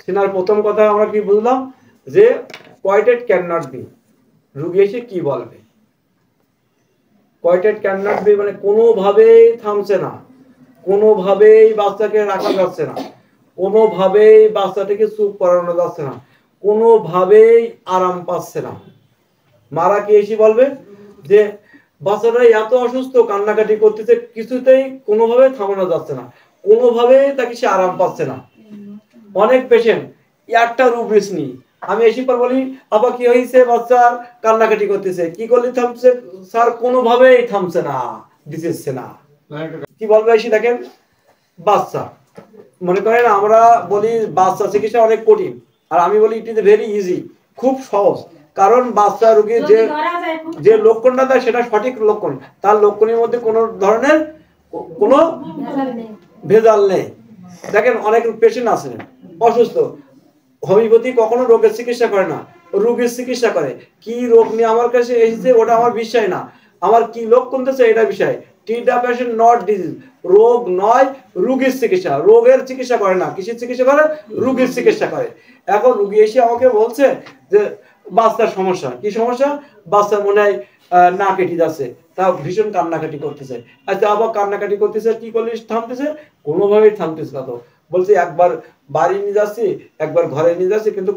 সিনার প্রথম কথা আমরা কি বুঝলাম যে কোয়াইটেড ক্যান নট বি, রুগী এসে কি বলবে। কোয়াইটেড ক্যান নট বি মানে কোনোভাবেই থামছে না, কোনোভাবেই বাচ্চাকে রাখা যাচ্ছে না, কোনোভাবেই বাচ্চাটাকে চুপ করানো যাচ্ছে না, কোনোভাবেই আরাম পাচ্ছে না। মারা কি এসে বলবে যে বাচ্চাটা এত অসুস্থ, কান্নাকাটি করতেছে, কিছুতেই কোনোভাবে থামানো যাচ্ছে না, কোনোভাবেই তাকে সে আরাম পাচ্ছে না। অনেক পেশেন্ট একটা রুবিস নি, আমি এসে পর বলি আপা কি হয়েছে, বাচ্চা কান্নাকাটি করতেছে, কি করলে থামছে স্যার, কোনোভাবেই থামছে না, দিচ্ছে না। কি বলবে এসে দেখেন, বাচ্চা মনে করেন আমরা বলি বাচ্চা চিকিৎসা অনেক কঠিন, আর আমি বলি ইট ইজ ভেরি ইজি, খুব সহজ। কারণ বাচ্চা রোগীর যে লক্ষণটা দেয় সেটা সঠিক লক্ষণ, তার লক্ষণের মধ্যে কোনো ধরনের কোনো ভেজাল নেই। দেখেন অনেক পেশেন্ট আছেন অসুস্থ, হোমিওপ্যাথি কখনো রোগের চিকিৎসা করে না, রোগের চিকিৎসা করে। কি রোগ নিয়ে আমার কাছে এসেছে ওটা আমার বিষয় না, আমার কি লক্ষণ দিচ্ছে এটা বিষয়। Treat the patient not disease, রোগ নয় রোগের চিকিৎসা, রোগের চিকিৎসা করে না, কিসের চিকিৎসা করে, রোগের চিকিৎসা করে। এখন রোগী এসে আমাকে বলছে যে বাচ্চার সমস্যা, কি সমস্যা, বাচ্চার মনে হয় না কেটে যাচ্ছে, তা ভীষণ কান্নাকাটি করতেছে। আচ্ছা আবার কান্নাকাটি করতেছে, কি করলে থামতেছে, কোনোভাবেই থামতেছে না। তো বলছে একবার বাড়ি নিয়ে যাচ্ছি, একবার ঘরে নিয়ে যাচ্ছি, কিন্তু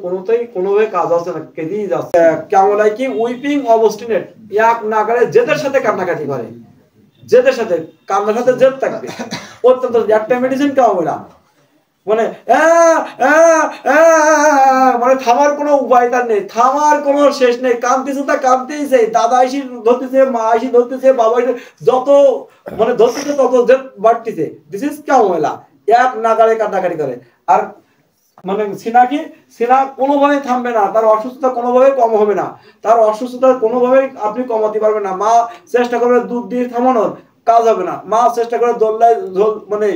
কোনোভাবে কাজ হচ্ছে না, কেঁদেই যাচ্ছে। কেমন হয় কি উইপিং অবস্টিনেট, এক নাগারে জেদের সাথে কান্নাকাটি করে, জেদের সাথে কান্নার সাথে জেদ থাকবে, অত্যন্ত একটা মেডিসিন খাওয়াবে না, মানে মানে থামার কোনো উপায় তার নেই, থামার কোনো শেষ নেই, কাঁদতেছে তা কাঁদতেইছে, দাদা এসে ধরতেছে, মা এসে ধরতেছে, বাবা এসে যত মানে ধরতেছে তত জেদ বাড়তেছে। দিস ইজ কামলা, এক নাগারে কান্নাকাটি করে। আর মানে সিনা কি, সিনা কোনোভাবেই থামবে না, তার অসুস্থতা কোনোভাবেই কম হবে না, তার অসুস্থতা কোনোভাবেই আপনি কমাতে পারবেন না। মা চেষ্টা করবে দুধ দিয়ে থামানোর, কাজ হবে না। মা চেষ্টা করে দোল্লায় মানে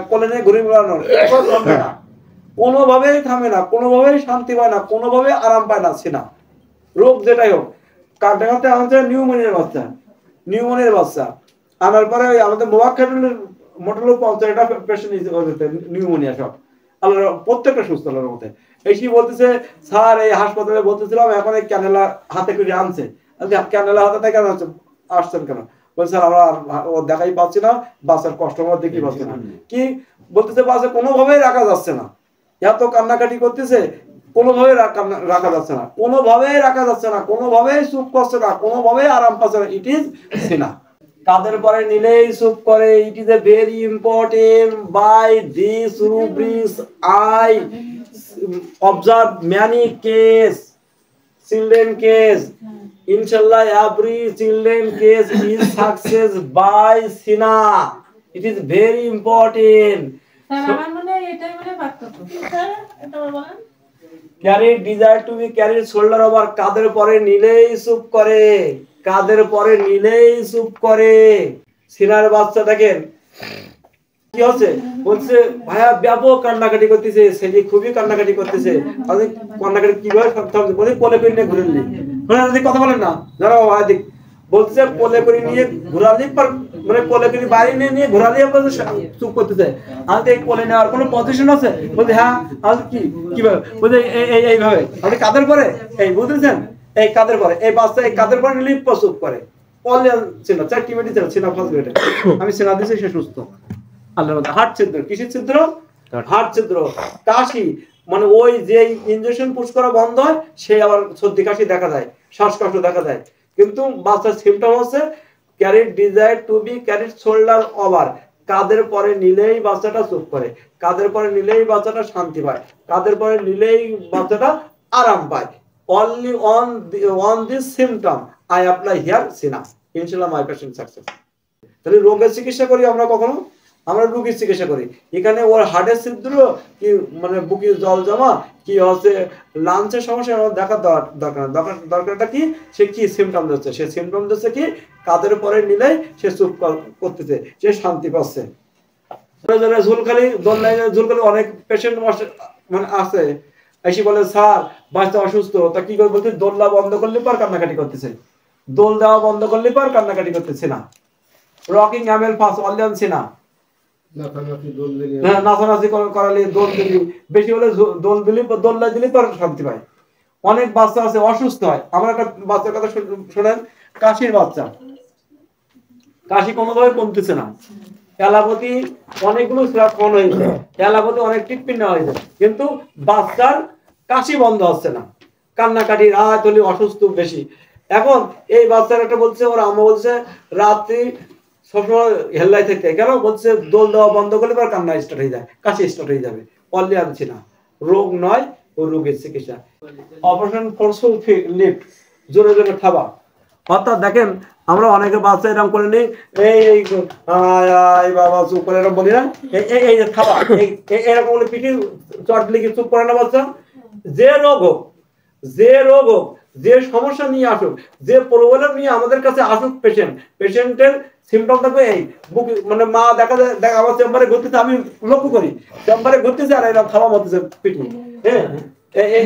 কোলে নিয়ে ঘুরে বেড়ানোর, থামবে না, কোনোভাবেই থামে না, কোনোভাবেই শান্তি পায় না, কোনোভাবেই আরাম পায় না সিনা। রোগ যেটাই হোক, কাঁদতে কাঁদতে আমাদের নিউমোনিয়ার বাচ্চা, নিউমোনিয়ার বাচ্চা আনার পরে আমাদের মোবাক্কারুলের মোটামুটি 50টা পেশেন্ট নিউমোনিয়া, সব আল্লাহর প্রত্যেকটা সুস্থ আল্লাহর মধ্যে। এসে বলতেছে স্যার এই হাসপাতালে বলতেছিলাম এখন এই ক্যানেলা হাতে করে আনছে, ক্যানেলা হাতে কেন আসছেন কেন, বলছে স্যার আমরা ও দেখাই পাচ্ছি না, বাচ্চার কষ্ট আমরা দেখি পাচ্ছি না। কি বলতেছে, বাচ্চা কোনোভাবেই রাখা যাচ্ছে না, এত কান্নাকাটি করতেছে, কোনোভাবেই রাখা যাচ্ছে না, কোনোভাবেই রাখা যাচ্ছে না, কোনোভাবেই চুপ করছে না, কোনোভাবেই আরাম পাচ্ছে না। ইট ইজ সিনা। কাদের পরে নিলেই চুপ করে, it is a very important. By this rubrics I observe many case, children case, ইনশাল্লাহ every children case is success by সিনা। It is very important. Carried desire to be carried shoulder over, কাদের পরে নিলেই চুপ করে, কাদের পরে নিলেই চুপ করে। সিনার বাচ্চা দেখেন কি হচ্ছে, বলছে ভাইয়া ব্যাপক কান্নাকাটি করতেছে, ছেলে খুবই কান্নাকাটি করতেছে, আমি কান্নাকাটি কিভাবে থামছে, বলি কোলে করে নিয়ে ঘুরে নিই, কথা বলেন না যারা আদিক বলছে কোলে করে নিয়ে ঘোরালি, পর মানে কোলে করে বাড়ি নিয়ে নিয়ে ঘোরালি চুপ করতেছে। আমি কোলে নেওয়ার কোনো পজিশন আছে, বলছে হ্যাঁ, আমি কি কিভাবে, বলছে এইভাবে, আপনি কাদের পরে এই বুঝতেছেন, এই কাদের পরে এই বাচ্চা এই কাদের পরে নিলে চুপ করে। অনলাইন ছিল 4টি মেডিসিন ছিল ফার্স্ট গ্রেডে, আমি সেনা দিয়েছি, সে সুস্থ আল্লাহর মধ্যে। হার্ট ছিদ্র, কিসের ছিদ্র, হার্ট ছিদ্র, কাশি, মানে ওই যে ইনজেকশন পুশ করা বন্ধ হয় সেই আবার সর্দি কাশি দেখা যায়, শ্বাসকষ্ট দেখা যায়। কিন্তু বাচ্চার সিমটম হচ্ছে carried desire to be carried shoulder over, কাদের পরে নিলেই বাচ্চাটা চুপ করে, কাদের পরে নিলেই বাচ্চাটা শান্তি পায়, কাদের পরে নিলেই বাচ্চাটা আরাম পায়। Only on this symptom I apply here সিনা, ইনশাআল্লাহ মাই পেশেন্ট সাকসেস। তাহলে রোগের চিকিৎসা করি আমরা কখনো, আমরা রোগীর চিকিৎসা করি। এখানে ওর হার্টের ছিদ্র কি মানে বুকে জল জমা কি হচ্ছে, লাঞ্চের সমস্যা দেখা দরকারটা কি, সে কি সিমটম দিচ্ছে, সে সিমটম দিচ্ছে কি কাদের পরে নিলেই সে চুপ করতেছে, সে শান্তি পাচ্ছে। ঝুলখালি দোলনায় ঝুলখালি অনেক পেশেন্ট মানে আছে, এসে বলে স্যার বাচ্চা অসুস্থ, তা কি করে, বলতে দোলনা বন্ধ করলে পর কান্নাকাটি করতেছে, দোল দেওয়া বন্ধ করলে পর কান্নাকাটি করতেছে না। রকিং অ্যামেল ফাস অনলাইন সিনা, হ্যাঁ, নাচানাচি করালে, দোল দিলি, বেশি হলে দোল দিলি, দোল্লা দিলি পরে শান্তি পায়। অনেক বাচ্চা আছে অসুস্থ হয়। আমার একটা বাচ্চার কথা শোনেন, কাশির বাচ্চা, কাশি কোনোভাবে কমতেছে না, অ্যালোপ্যাথি অনেকগুলো সিরাপ খাওয়ানো হয়েছে, অ্যালোপ্যাথি অনেক ট্রিটমেন্ট নেওয়া হয়েছে, কিন্তু বাচ্চার কাশি বন্ধ হচ্ছে না, কান্নাকাটি, রাত হলে অসুস্থ বেশি। এখন এই বাচ্চার একটা বলছে, ওর আম্মা বলছে রাত্রি সবসময় হেল্লাই থেকে, কেন বলছে দোল দেওয়া বন্ধ করলে পর কান্না স্টার্ট হয়ে যায়, কাশি স্টার্ট হয়ে যাবে। অনলি আনছি না, রোগ নয়, ও রোগের চিকিৎসা। অপারেশন ফোর্সফুল লিফট, জোরে জোরে খাবা। অর্থাৎ দেখেন, আমরা অনেকে বাচ্চা এরকম করে নিই, এই বাবা চুপ করে এরকম বলি না, এই যে খাবা, এরকম বলে পিঠে চট দিলে কি চুপ করে না বাচ্চা? যে রোগ হোক, যে রোগ হোক, যে সমস্যা নিয়ে আসুক, যে প্রবলেম নিয়ে আমাদের কাছে আসুক, পেশেন্টের সিমটম থাকবে এই বুক, মানে মা দেখা আমার চেম্বারে ঘুরতেছে, আমি লক্ষ্য করি চেম্বারে ঘুরতেছে আর এরকম খাওয়া মতেছে পিঠে, হ্যাঁ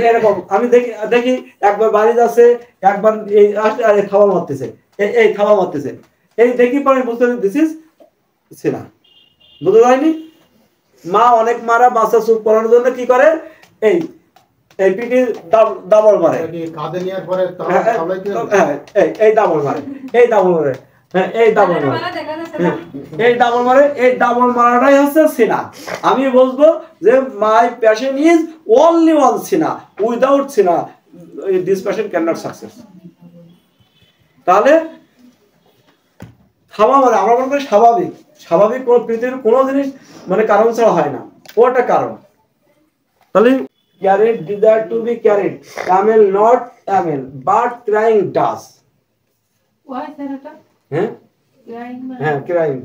এরকম আমি দেখি একবার বাড়ি যাচ্ছে, একবার এই আসলে আর খাওয়া মারতেছে, এই খাওয়া মারতেছে, এই দেখি পরে বুঝতে দিস ইজ সিনা। বুঝতে পারিনি? মা অনেক মারা বাচ্চা চুপ করানোর জন্য কি করে, এই এই পিঠে দাবল মারে, কাঁধে নেওয়ার পরে এই দাবল মারে, এই দাবল মারে, হ্যাঁ এই দাবল মারে, এই দাবল মারে, এই দাবল মারাটাই হচ্ছে সিনা। আমি বলবো যে my passion is only one সিনা, উইদাউট সিনা this passion can not success. তাহলে খাওয়া মানে আমরা মনে করি স্বাভাবিক, স্বাভাবিক কোন পৃথিবীর কোনো জিনিস মানে কারণ ছাড়া হয় না, ওটা কারণ। তাহলে carried desire to be carried, camel not camel but crying does. Why that? হ্যাঁ Crying. হ্যাঁ crying,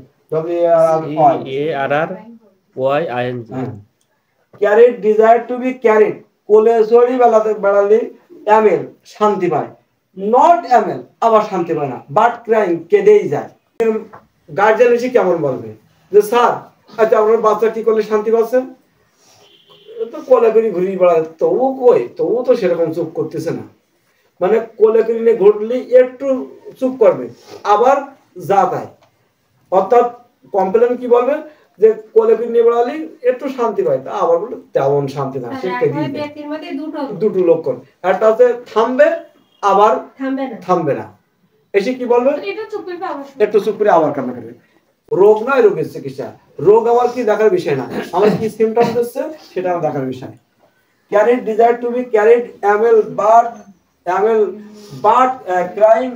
CARRYING, carried desire to be carried, কোলে চড়ি বেড়ালে camel শান্তি পায়, not camel আবার শান্তি পায় না, but crying কেঁদেই যায়। গার্জিয়ান এসে কেমন বলবে যে স্যার আচ্ছা আপনার বাচ্চা কি করলে শান্তি পাচ্ছেন, তো কোলে করে ঘুরিয়ে বেড়ায়, তবু কই, তবু তো সেরকম চুপ করতেছে না, মানে কোলে করে নিয়ে ঘুরলে একটু চুপ করবে, আবার যা তাই। অর্থাৎ কমপ্লেন কি বলবে যে কোলে করে নিয়ে বেড়ালে একটু শান্তি পায়, তা আবার বলে তেমন শান্তি না। দুটো লক্ষণ, একটা হচ্ছে থামবে, আবার থামবে না, এসে কি বলবে একটু চুপ করে আবার কান্না করবে। রোগ নয়, রোগের চিকিৎসা। রোগ আমার কি দেখার বিষয় না, আমার কি সিমটম হচ্ছে সেটা আমার দেখার বিষয়। Carried desire to be carried, camel but crying,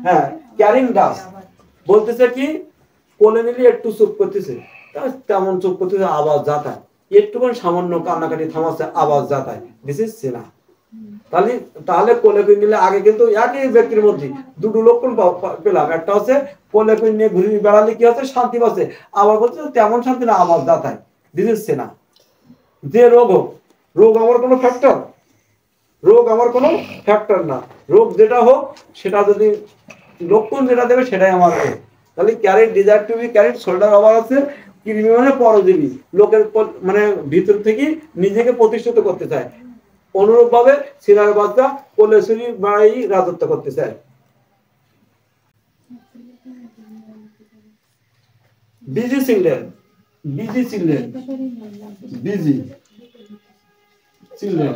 হ্যাঁ ক্যারিং ডাস বলতেছে কি কোলে নিলে একটু চুপ করতেছে, তেমন চুপ করতেছে, আওয়াজ যাতায়, একটুখানি সামান্য কান্নাকাটি থামাচ্ছে, আওয়াজ যাতায়, দিস ইজ সিনা। তাহলে কোলে করে নিলে, আগে কিন্তু একই ব্যক্তির মধ্যে দুটো লক্ষণ পেলাম, একটা হচ্ছে কোলে করে নিয়ে ঘুরে বেড়ালে কি হচ্ছে শান্তি পাচ্ছে, আবার বলছে তেমন শান্তি না, আওয়াজ যাতায়, দিস ইজ সিনা। যে রোগ হোক, রোগ আমার কোনো ফ্যাক্টর, রোগ আমার কোনো ফ্যাক্টর না, রোগ যেটা হোক সেটা যদি লক্ষণ যেটা দেবে সেটাই আমার রোগ। তাহলে carried desire to be carried, shoulder over আছে, কৃমি মানে পরজীবী, লোকের মানে ভিতর থেকে নিজেকে প্রতিষ্ঠিত করতে চায়, অনুরূপ ভাবে সিনার বাচ্চা কোলে চড়ি বাড়াই রাজত্ব করতে চায়। Busy children, busy children, busy children,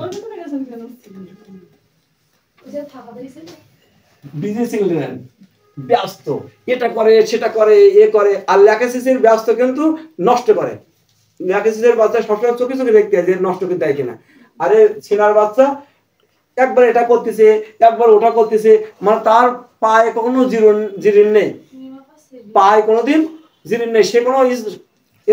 busy children, ব্যস্ত, এটা করে সেটা করে এ করে, আর ল্যাকেসিসের ব্যস্ত কিন্তু নষ্ট করে। ল্যাকেসিসের বাচ্চা সবসময় চোখে চোখে দেখতে হয় যে নষ্ট করে দেয় কিনা, আরে ছিনার বাচ্চা একবার এটা করতেছে, একবার ওটা করতেছে, মানে তার পায়ে কখনো জিরিন নেই, পায়ে কোনোদিন জিরিন নেই, সে কোনো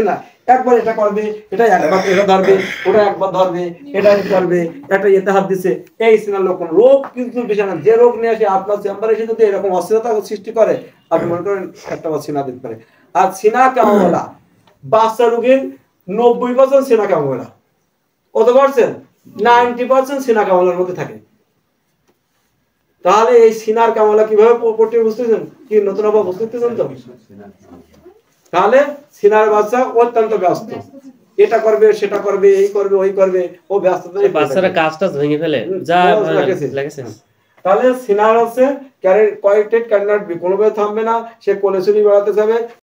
না, একবার এটা করবে, এটা একবার এটা ধরবে, ওটা একবার ধরবে, এটা করবে, একটা এতে হাত দিচ্ছে, এই সিনার লক্ষণ। রোগ কিন্তু বিষয় না, যে রোগ নিয়ে আসে আপনার চেম্বারে এসে যদি এরকম অস্থিরতা সৃষ্টি করে, আপনি মনে করেন একটা সিনা দিতে পারে। আর সিনা কেমন বলা, বাচ্চা রোগীর 90% সিনা কেমন বলা, কত পারছেন, 90% সিনা কামলার মধ্যে থাকে। তাহলে এই সিনার কামলা কিভাবে পড়তে বুঝতেছেন, কি নতুন ভাবে বুঝতেছেন তো? তাহলে সিনার বাচ্চা অত্যন্ত ব্যস্ত, এটা করবে সেটা করবে, এই করবে ওই করবে, ও ব্যস্ততা, বাচ্চারা কাজটা ভেঙে ফেলে যা লাগেছে। তাহলে সিনার হচ্ছে ক্যারেক্টেড ক্যান নট বি, কোনোভাবে থামবে না, সে কোলে চড়ি বেড়াতে যাবে,